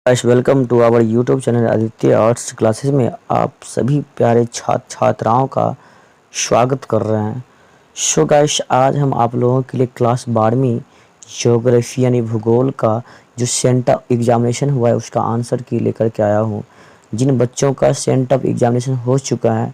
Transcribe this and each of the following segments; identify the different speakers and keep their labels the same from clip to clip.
Speaker 1: Guys welcome to our YouTube channel Aditya arts classes में आप सभी प्यारे छात्र छात्राओं का स्वागत कर रहे हैं। सो गाइस आज हम आप लोगों के लिए क्लास 12वीं ज्योग्राफी यानी भूगोल का जो सेंटअप एग्जामिनेशन हुआ है उसका आंसर की लेकर के आया हूँ। जिन बच्चों का सेंटअप एग्जामिनेशन हो चुका है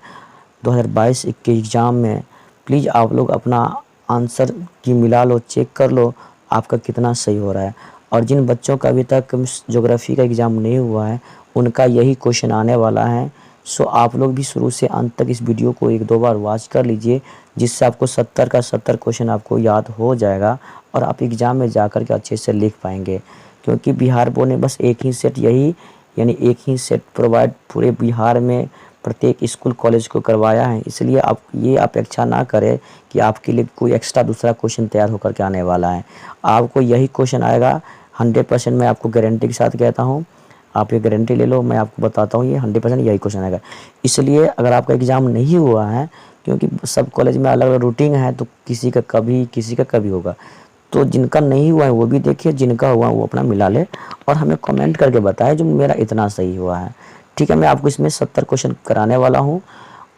Speaker 1: 2022 के एग्ज़ाम में, प्लीज़ आप लोग अपना आंसर की मिला लो, चेक कर लो आपका कितना सही हो रहा है। और जिन बच्चों का अभी तक ज्योग्राफी का एग्ज़ाम नहीं हुआ है उनका यही क्वेश्चन आने वाला है। सो आप लोग भी शुरू से अंत तक इस वीडियो को एक दो बार वॉच कर लीजिए, जिससे आपको 70 का 70 क्वेश्चन आपको याद हो जाएगा और आप एग्ज़ाम में जाकर के अच्छे से लिख पाएंगे। क्योंकि बिहार बोर्ड ने बस एक ही सेट एक ही सेट प्रोवाइड पूरे बिहार में प्रत्येक स्कूल कॉलेज को करवाया है, इसलिए आप ये अपेक्षा ना करें कि आपके लिए कोई एक्स्ट्रा दूसरा क्वेश्चन तैयार होकर के आने वाला है। आपको यही क्वेश्चन आएगा 100%, मैं आपको गारंटी के साथ कहता हूँ। आप ये गारंटी ले लो, मैं आपको बताता हूँ ये 100% यही क्वेश्चन आएगा। इसलिए अगर आपका एग्ज़ाम नहीं हुआ है, क्योंकि सब कॉलेज में अलग अलग रूटीन है, तो किसी का कभी होगा, तो जिनका नहीं हुआ है वो भी देखिए, जिनका हुआ वो अपना मिला ले और हमें कमेंट करके बताएं जो मेरा इतना सही हुआ है। ठीक है, मैं आपको इसमें 70 क्वेश्चन कराने वाला हूँ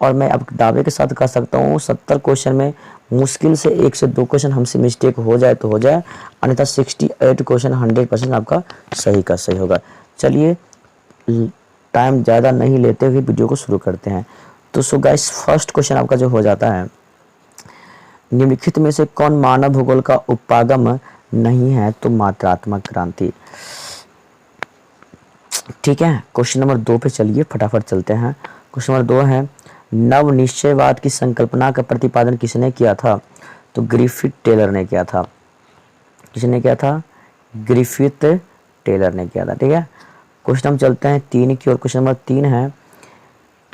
Speaker 1: और मैं अब दावे के साथ कह सकता हूँ 70 क्वेश्चन में मुश्किल से 1 से 2 क्वेश्चन हमसे मिस्टेक हो जाए तो हो जाए, अन्यथा 68 क्वेश्चन 100% आपका सही का सही होगा। चलिए टाइम ज़्यादा नहीं लेते हुए वीडियो को शुरू करते हैं। तो सो गाइस फर्स्ट क्वेश्चन आपका जो हो जाता है, निम्नलिखित में से कौन मानव भूगोल का उपागम नहीं है? तो मात्रात्मक क्रांति। ठीक है, क्वेश्चन नंबर 2 पे चलिए फटाफट चलते हैं। क्वेश्चन नंबर 2 है, नव निश्चयवाद की संकल्पना का प्रतिपादन किसने किया था? तो ग्रिफिथ टेलर ने किया था। किसने किया था? ग्रिफिथ टेलर ने किया था। ठीक है, क्वेश्चन हम चलते हैं 3 की ओर। क्वेश्चन नंबर 3 है,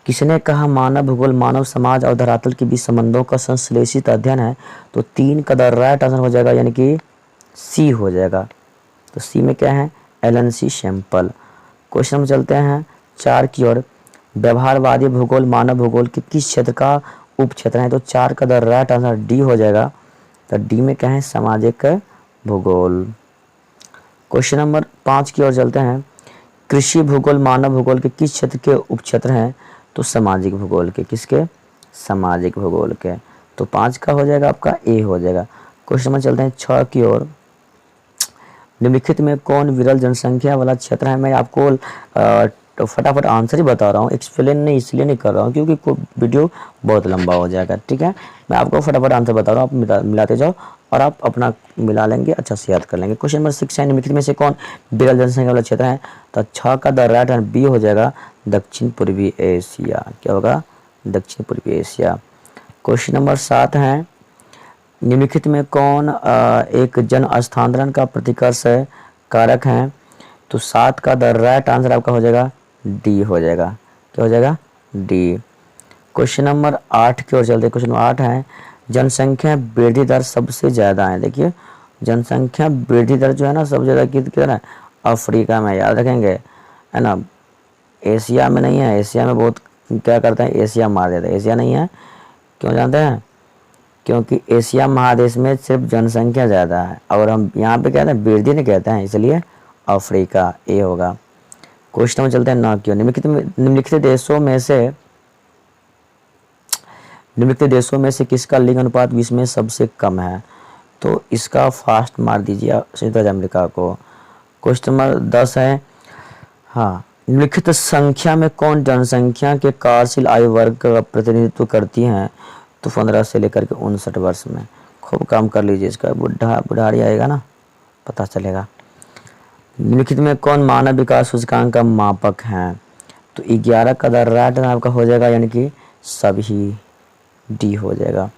Speaker 1: किसने कहा मानव भूगोल मानव समाज और धरातल के बीच संबंधों का संश्लेषित अध्ययन है? तो 3 का द राइट आंसर हो जाएगा, यानी कि सी हो जाएगा। तो सी में क्या है? एलन सी सैंपल। क्वेश्चन में चलते हैं 4 की ओर, व्यवहारवादी भूगोल मानव भूगोल के किस क्षेत्र का उप क्षेत्र है? तो 4 का द राइट आंसर डी हो जाएगा। तो डी में क्या है? सामाजिक भूगोल। क्वेश्चन नंबर 5 की ओर चलते हैं, कृषि भूगोल मानव भूगोल के किस क्षेत्र के उप क्षेत्र हैं? तो सामाजिक भूगोल के। किसके? सामाजिक भूगोल के। तो 5 का हो जाएगा आपका ए हो जाएगा। क्वेश्चन में चलते हैं 6 की ओर, निम्नलिखित में कौन विरल जनसंख्या वाला क्षेत्र है? मैं आपको तो फटाफट आंसर ही बता रहा हूँ, एक्सप्लेन नहीं इसलिए नहीं कर रहा हूँ क्योंकि वीडियो बहुत लंबा हो जाएगा। ठीक है, मैं आपको फटाफट आंसर बता रहा हूँ, आप मिलाते जाओ और आप अपना मिला लेंगे, अच्छा से याद कर लेंगे। क्वेश्चन नंबर 6 है, निम्नलिखित में से कौन विरल जनसंख्या वाला क्षेत्र है? तो 6 का द राइट आंसर बी हो जाएगा, दक्षिण पूर्वी एशिया। क्या होगा? दक्षिण पूर्वी एशिया। क्वेश्चन नंबर 7 है, निम्नलिखित में कौन एक जन स्थानांतरण का प्रतिकर्ष कारक है? तो 7 का द राइट आंसर आपका हो जाएगा डी हो जाएगा। क्या हो जाएगा? डी। क्वेश्चन नंबर 8 की ओर चलते हैं। क्वेश्चन नंबर 8 है, जनसंख्या वृद्धि दर सबसे ज़्यादा है। देखिए जनसंख्या वृद्धि दर जो है ना सबसे ज़्यादा किधर है? अफ्रीका में, याद रखेंगे, है ना। एशिया में नहीं है, एशिया में बहुत क्या करते हैं, एशिया मार देते हैं। एशिया नहीं है, क्यों जानते हैं? क्योंकि एशिया महादेश में सिर्फ जनसंख्या ज़्यादा है और हम यहाँ पे कहते हैं वृद्धि नहीं कहते हैं, इसलिए अफ्रीका ए होगा। क्वेश्चन में चलते हैं ना, क्यों निम्नलिखित देशों में से किसका लिंग अनुपात विश्व में सबसे कम है? तो इसका फास्ट मार दीजिए संयुक्त राज्य अमेरिका को। क्वेश्चन नंबर 10 है, हाँ, निम्नलिखित संख्या में कौन जनसंख्या के कार्यशील आयु वर्ग का प्रतिनिधित्व करती हैं? तो 15 से लेकर के 59 वर्ष में। खूब काम कर लीजिए, इसका बुढ़ारी आएगा ना, पता चलेगा। निम्नलिखित में कौन मानव विकास सूचकांक का मापक है? तो 11 का द राइट आपका हो जाएगा, यानी कि सभी डी हो जाएगा।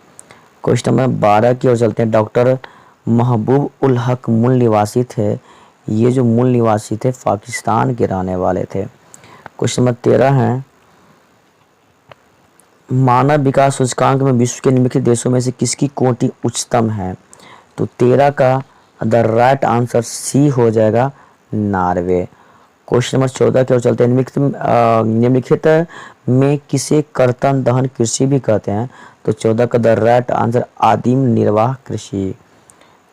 Speaker 1: क्वेश्चन नंबर 12 की ओर चलते हैं। डॉक्टर महबूब उल हक मूल निवासी थे, ये जो मूल निवासी थे पाकिस्तान के रहने वाले थे। क्वेश्चन नंबर 13 है, मानव विकास सूचकांक में विश्व के निम्नलिखित देशों में से किसकी कोटि उच्चतम है? तो 13 का द राइट आंसर सी हो जाएगा, नॉर्वे। क्वेश्चन नंबर 14 की ओर चलते हैं। निम्नलिखित में किसे कर्तन दहन कृषि भी कहते हैं? तो 14 का द राइट आंसर आदिम निर्वाह कृषि।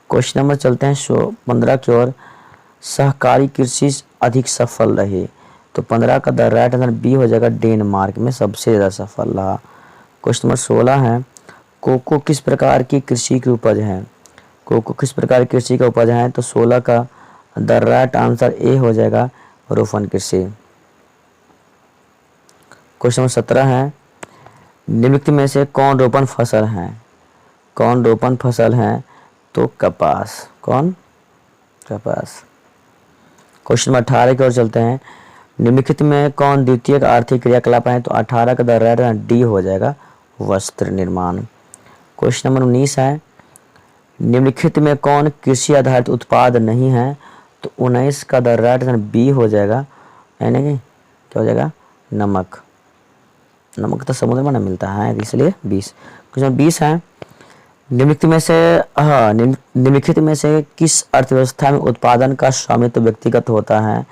Speaker 1: क्वेश्चन नंबर चलते हैं 15 की ओर, सहकारी कृषि अधिक सफल रही। तो 15 का द राइट आंसर बी हो जाएगा, डेनमार्क में सबसे ज़्यादा सफल रहा। क्वेश्चन नंबर 16 है, कोको किस प्रकार की कृषि की उपज है? कोको किस प्रकार की कृषि का उपज है? तो 16 का द राइट आंसर ए हो जाएगा, रोपण कृषि। क्वेश्चन नंबर 17 है, निम्नलिखित में से कौन रोपण फसल है? कौन रोपण फसल है? तो कपास। कौन? कपास। क्वेश्चन नंबर 18 की ओर चलते हैं, निम्नलिखित में कौन द्वितीयक आर्थिक क्रियाकलाप है? तो 18 का द राइट डी हो जाएगा, वस्त्र निर्माण। क्वेश्चन नंबर 19 है, निम्नलिखित में कौन कृषि आधारित उत्पाद नहीं है? तो 19 का द राइट बी हो जाएगा, यानी कि क्या हो जाएगा, नमक। नमक तो समुद्र में न मिलता है, इसलिए 20। क्वेश्चन 20 है, निम्नलिखित में से निम्नलिखित में से किस अर्थव्यवस्था में उत्पादन का स्वामित्व व्यक्तिगत होता है?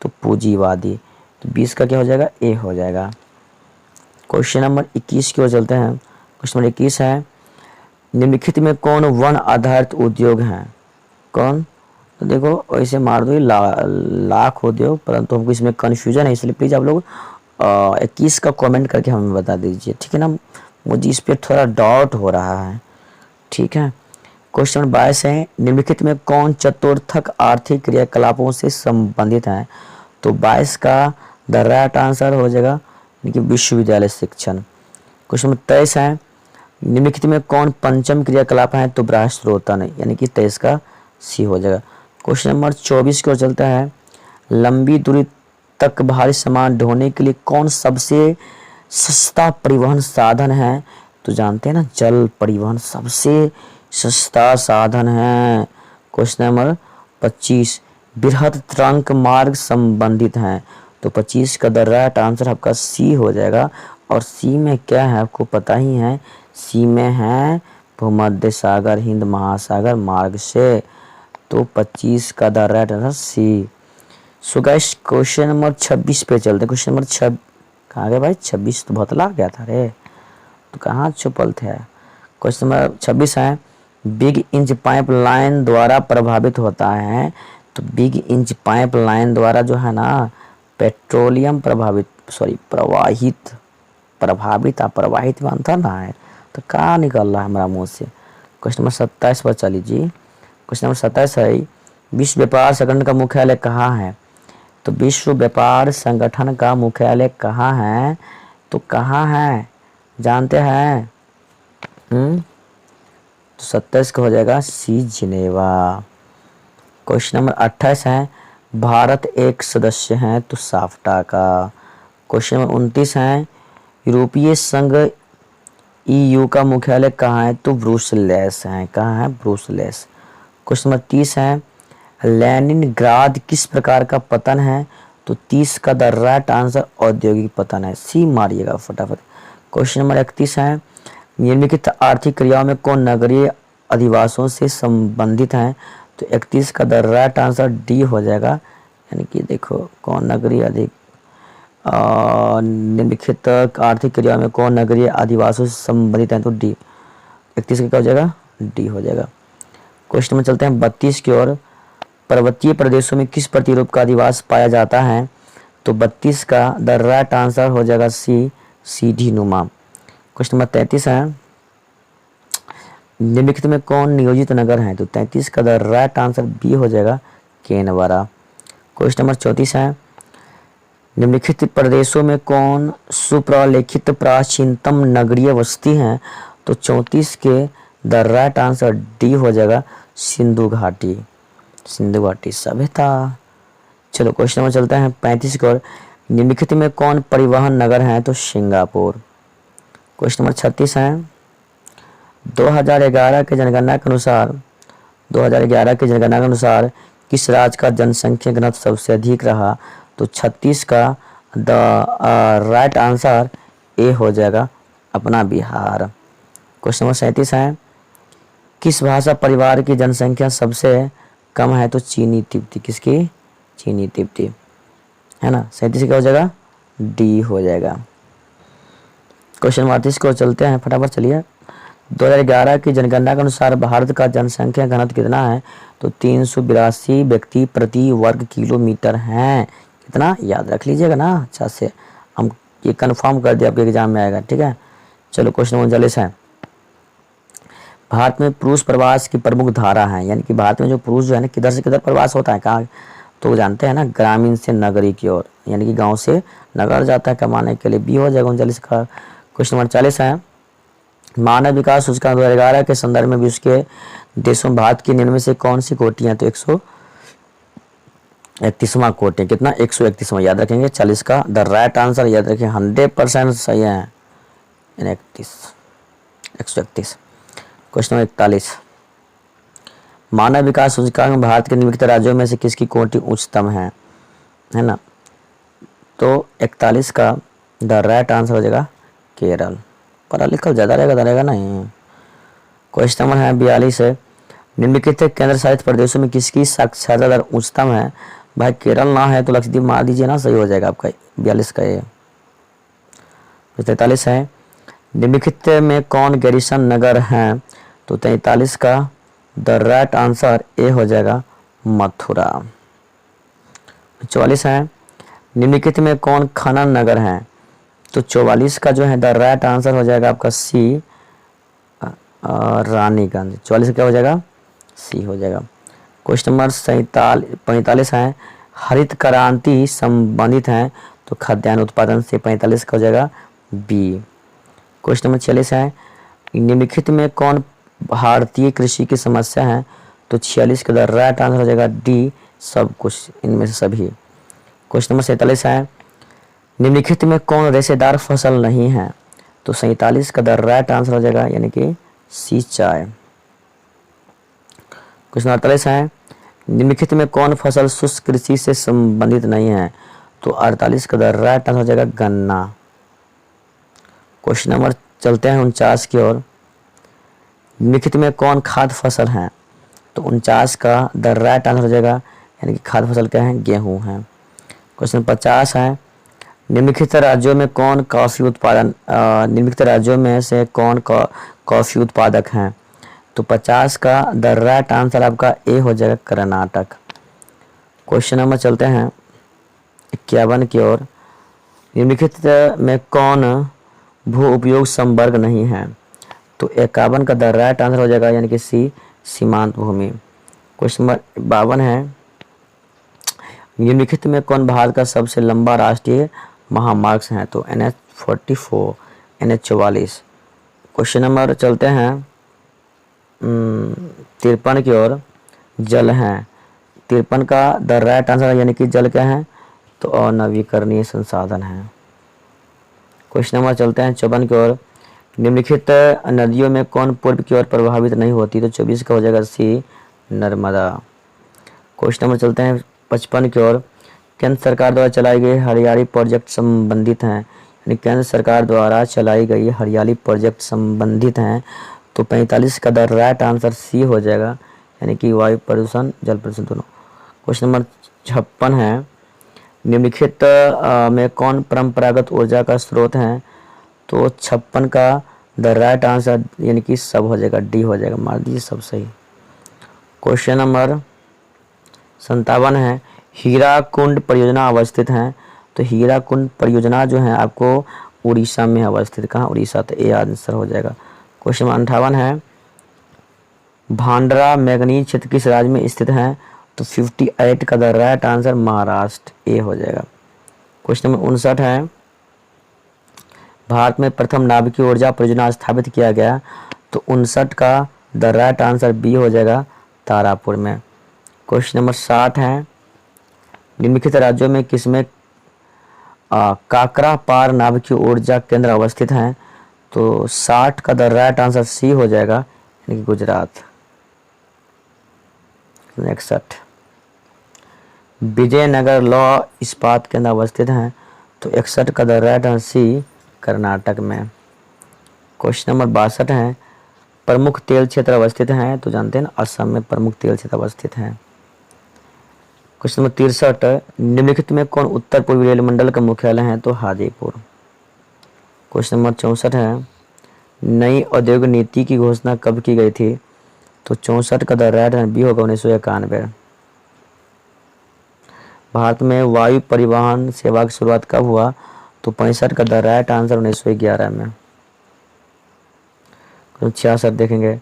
Speaker 1: तो पूंजीवादी। तो 20 का क्या हो जाएगा, ए हो जाएगा। क्वेश्चन नंबर 21 की ओर चलते हैं। क्वेश्चन नंबर 21 है, निम्नलिखित में कौन वन आधारित उद्योग है? कौन? तो देखो ऐसे मार दो लाख उद्योग, परंतु हमको इसमें कन्फ्यूजन है, इसलिए प्लीज़ आप लोग 21 का कमेंट करके हमें बता दीजिए, ठीक है ना। मुझे इस पर थोड़ा डाउट हो रहा है, ठीक है। क्वेश्चन 22 है, निम्नलिखित में कौन चतुर्थक आर्थिक क्रियाकलापों से संबंधित है? तो 22 का द राइट आंसर हो जाएगा, यानी कि विश्वविद्यालय शिक्षण। क्वेश्चन 23 है, निम्नलिखित में कौन पंचम क्रियाकलाप है? तो ब्राह्यश्रोतन, यानी कि 23 का सी हो जाएगा। क्वेश्चन नंबर 24 की ओर चलता है, लंबी दूरी तक भारी सामान ढोने के लिए कौन सबसे सस्ता परिवहन साधन है? तो जानते हैं ना, जल परिवहन सबसे सस्ता साधन है। क्वेश्चन नंबर 25, बृहद ट्रंक मार्ग संबंधित हैं। तो 25 का द राइट आंसर आपका सी हो जाएगा। और सी में क्या है आपको पता ही है, सी में है भूमध्य सागर हिंद महासागर मार्ग से। तो 25 का the right answer C. So guys question number 26 पे चलते हैं। क्वेश्चन नंबर 26 कहाँ गए भाई, 26 तो बहुत लाग गया था रे, तो कहाँ छुपल थे। क्वेश्चन नंबर 26 है, बिग इंच पाइप लाइन द्वारा प्रभावित होता है। तो बिग इंच पाइप लाइन द्वारा जो है ना, पेट्रोलियम प्रवाहित बनता ना है। तो कहाँ निकल रहा है हमारा मुँह से। क्वेश्चन नंबर 27 पर चलीजिए। क्वेश्चन नंबर 27 है, विश्व व्यापार संगठन का मुख्यालय कहाँ है? तो विश्व व्यापार संगठन का मुख्यालय कहाँ है? तो कहाँ है जानते हैं? तो 27 का हो जाएगा सी, जिनेवा। क्वेश्चन नंबर 28 है, भारत एक सदस्य है। तो साफ्टा का। क्वेश्चन नंबर 29 है, यूरोपीय संघ EU का मुख्यालय कहाँ है? तो ब्रुसेल्स है। कहाँ है? ब्रुसेल्स। क्वेश्चन नंबर 30 है, लेनिनग्राद किस प्रकार का पतन है? तो 30 का द राइट आंसर औद्योगिक पतन है, सी मारिएगा फटाफट। क्वेश्चन नंबर 31 है, निम्नलिखित आर्थिक क्रियाओं में कौन नगरीय अधिवासों से संबंधित है? तो 31 का द राइट आंसर डी हो जाएगा, यानी कि देखो कौन नगरीय निम्नलिखित आर्थिक क्रियाओं में कौन नगरीय अधिवासों से संबंधित है? तो डी। 31 का क्या हो जाएगा? डी हो जाएगा। क्वेश्चन में चलते हैं 32 की ओर, पर्वतीय प्रदेशों में किस प्रतिरूप का अधिवास पाया जाता है? तो 32 का द राइट आंसर हो जाएगा सी, सीढ़ी नुमा। क्वेश्चन नंबर 33 है, निम्नलिखित में कौन नियोजित नगर है? तो 33 का द राइट आंसर बी हो जाएगा, केनबरा। क्वेश्चन नंबर 34 है, निम्नलिखित प्रदेशों में कौन सुप्रलेखित प्राचीनतम नगरीय बस्ती है? तो 34 के द राइट आंसर डी हो जाएगा, सिंधु घाटी। सिंधु घाटी सभ्यता। चलो क्वेश्चन नंबर चलता है 35 की ओर, निम्नलिखित में कौन परिवहन नगर है? तो सिंगापुर। क्वेश्चन नंबर 36 है, 2011 के जनगणना के अनुसार किस राज्य का जनसंख्या घनत्व सबसे अधिक रहा? तो 36 का द राइट आंसर ए हो जाएगा, अपना बिहार। क्वेश्चन नंबर 37 है, किस भाषा परिवार की जनसंख्या सबसे कम है? तो चीनी तिब्बती। किसकी? चीनी तिब्बती, है ना। 37 क्या हो जाएगा? डी हो जाएगा। क्वेश्चन नंबर 38 को चलते हैं फटाफट, चलिए। 2011 की जनगणना के अनुसार भारत का जनसंख्या घनत्व कितना है? तो 382 व्यक्ति प्रति वर्ग किलोमीटर हैं। कितना याद रख लीजिएगा ना अच्छा से, हम ये कंफर्म कर दिया आपके एग्जाम में आएगा। ठीक है, चलो क्वेश्चन 39 है। भारत में पुरुष प्रवास की प्रमुख धारा है, यानी कि भारत में जो पुरुष जो है ना किधर से किधर प्रवास होता है, कहाँ? तो जानते हैं ना, ग्रामीण से नगरी की ओर, यानी कि गांव से नगर जाता है कमाने के लिए। बी हो जाएगा 39 का। क्वेश्चन नंबर 40 है। मानव विकास सूचकांक 2011 के संदर्भ में विश्व के देशों में भारत की निम्न में से कौन सी कोटियां? तो 131वां कोटि। कितना? 131वां याद रखेंगे। 40 का द राइट आंसर याद रखें, 100% सही है 131। Question number 41। मानव विकास सूचकांक में भारत के निम्नलिखित राज्यों में से किसकी कोटि उच्चतम है ना? तो 41 का द राइट आंसर हो जाएगा केरल। पढ़ा लिखा ज़्यादा रहेगा नहीं। क्वेश्चन नंबर है 42 है। निम्नलिखित केंद्र शासित प्रदेशों में किसकी साक्षरता दर उच्चतम है? भाई केरल ना है तो लक्षद्वीप मार दीजिए ना, सही हो जाएगा आपका 42 का ये। 43 है। निम्नलिखित में कौन गैरिसन नगर है? तो 43 का द राइट आंसर ए हो जाएगा मथुरा। 44 है। निम्नलिखित में कौन खनन नगर है? तो 44 का जो है द राइट आंसर हो जाएगा आपका सी रानीगंज। 44 क्या हो जाएगा? सी हो जाएगा। क्वेश्चन नंबर 45 है। हरित क्रांति संबंधित है तो खाद्यान्न उत्पादन से 45 का हो जाएगा बी। क्वेश्चन नंबर 46 है। निम्नलिखित में कौन भारतीय कृषि की समस्या है? तो 46 का द राइट आंसर हो जाएगा डी सब कुछ, इनमें से सभी। क्वेश्चन नंबर 47 है। निम्नलिखित में कौन रेशेदार फसल नहीं है? तो 47 का द राइट आंसर हो जाएगा यानी कि सी चाय। क्वेश्चन 48 है। निम्नलिखित में कौन फसल शुष्क कृषि से संबंधित नहीं है? तो 48 का द राइट आंसर हो जाएगा गन्ना। क्वेश्चन नंबर चलते हैं 49 की ओर। निम्नलिखित में कौन खाद्य फसल है? तो 49 का द राइट आंसर हो जाएगा यानी कि खाद्य फसल क्या है? गेहूं है। क्वेश्चन 50 है। निम्नलिखित राज्यों में कौन कॉफी उत्पादन निम्नलिखित राज्यों में से कौन कॉफी उत्पादक हैं? तो 50 का द राइट आंसर आपका ए हो जाएगा कर्नाटक। क्वेश्चन नंबर चलते हैं 51 की ओर। निम्नलिखित में कौन भू उपयोग संवर्ग नहीं है? तो 51 का द राइट आंसर हो जाएगा यानी कि सी सीमांत भूमि। क्वेश्चन नंबर 52 है। निम्नलिखित में कौन भारत का सबसे लंबा राष्ट्रीय महामार्ग है? तो NH44 NH44। क्वेश्चन नंबर चलते हैं 53 की ओर। जल है 53 का द राइट आंसर यानी कि जल क्या है? तो अनवीकरणीय संसाधन है। क्वेश्चन नंबर चलते हैं 54 की ओर। निम्नलिखित नदियों में कौन पूर्व की ओर प्रभावित नहीं होती? तो 24 का हो जाएगा सी नर्मदा। क्वेश्चन नंबर चलते हैं 55 की ओर। केंद्र सरकार द्वारा चलाई गई हरियाली प्रोजेक्ट संबंधित हैं, यानी केंद्र सरकार द्वारा चलाई गई हरियाली प्रोजेक्ट संबंधित हैं तो 45 का द राइट आंसर सी हो जाएगा यानी कि वायु प्रदूषण जल प्रदूषण दोनों। क्वेश्चन नंबर 56 है। निम्नलिखित में कौन परंपरागत ऊर्जा का स्रोत है? तो 56 का द राइट आंसर यानी कि सब हो जाएगा डी हो जाएगा, मार दीजिए सब सही। क्वेश्चन नंबर 57 है। हीराकुंड परियोजना अवस्थित है तो हीराकुंड परियोजना जो है आपको उड़ीसा में अवस्थित। कहाँ? उड़ीसा, तो ए आंसर हो जाएगा। क्वेश्चन नंबर 58 है। भांडरा मैंगनीज क्षेत्र किस राज्य में स्थित है? तो 58 का द राइट आंसर महाराष्ट्र, ए हो जाएगा। क्वेश्चन नंबर 59 है। भारत में प्रथम नाभिकीय ऊर्जा परियोजना स्थापित किया गया तो 59 का द राइट आंसर बी हो जाएगा तारापुर में। क्वेश्चन नंबर 60 है। निम्नलिखित राज्यों में किसमें काकरा पार नाभिकीय ऊर्जा केंद्र अवस्थित हैं? तो 60 का द राइट आंसर सी हो जाएगा यानी कि गुजरात। 61 विजयनगर लौह इस्पात केंद्र अवस्थित हैं तो 61 का the right answer C Karnataka में। क्वेश्चन नंबर 62 है। प्रमुख तेल क्षेत्र अवस्थित हैं तो जानते हैं ना असम में प्रमुख तेल क्षेत्र अवस्थित हैं। Question number 63। निम्नलिखित में कौन उत्तर पूर्वी रेल मंडल का मुख्यालय है? तो हाजीपुर। क्वेश्चन नंबर 64 है। नई औद्योगिक नीति की घोषणा कब की गई थी? तो 64 का द राइट आंसर बी होगा 1991। भारत में वायु परिवहन सेवा की शुरुआत कब हुआ? तो 65 का द राइट आंसर 1911 में। 66 देखेंगे,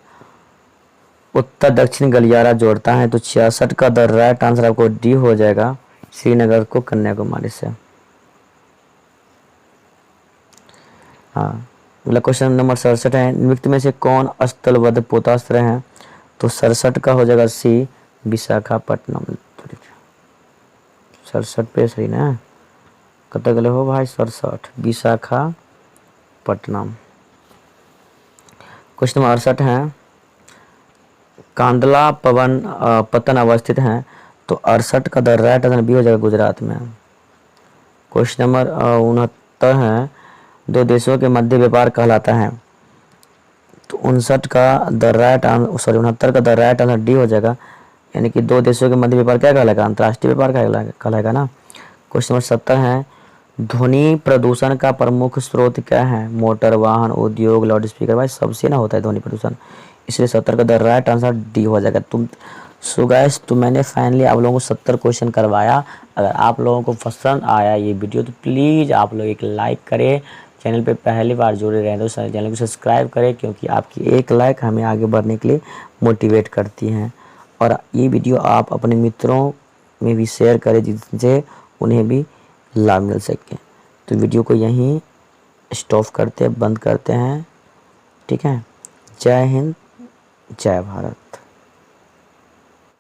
Speaker 1: उत्तर दक्षिण गलियारा जोड़ता है। तो 66 का द राइट आंसर आपको डी हो जाएगा, श्रीनगर को कन्याकुमारी से। हाँ, मतलब क्वेश्चन नंबर 67 है, निम्नलिखित में से कौन स्थलबद्ध पोतास्त्र है? तो 67 का हो जाएगा सी, विशाखापट्टनम। 67 पे सही ना, कत गले हो भाई? 67 विशाखापट्टनम। क्वेश्चन नंबर 68 है, कांदला पतन अवस्थित है। तो 68 का द राइट आंसर बी हो जाएगा, गुजरात में। क्वेश्चन नंबर 69 है, दो देशों के मध्य व्यापार कहलाता है। तो 59 का द राइट आंसर, सॉरी 69 का द राइट आंसर डी हो जाएगा, यानी कि दो देशों के मध्य व्यापार क्या कहलाएगा? अंतर्राष्ट्रीय व्यापार कहलाएगा ना। क्वेश्चन नंबर 70 है, ध्वनि प्रदूषण का प्रमुख स्रोत क्या है? मोटर वाहन, उद्योग, लाउड स्पीकर। भाई सबसे ना होता है ध्वनि प्रदूषण, इसलिए 70 का द राइट आंसर डी हो जाएगा। सो गाइस, तो मैंने फाइनली आप लोगों को 70 क्वेश्चन करवाया। अगर आप लोगों को पसंद आया ये वीडियो तो प्लीज़ आप लोग एक लाइक करें। चैनल पे पहली बार जुड़े रहे तो चैनल को सब्सक्राइब करें, क्योंकि आपकी एक लाइक हमें आगे बढ़ने के लिए मोटिवेट करती हैं। और ये वीडियो आप अपने मित्रों में भी शेयर करें, जिनसे उन्हें भी लाभ मिल सके। तो वीडियो को यहीं स्टॉप करते बंद करते हैं, ठीक है। जय हिंद, जय भारत।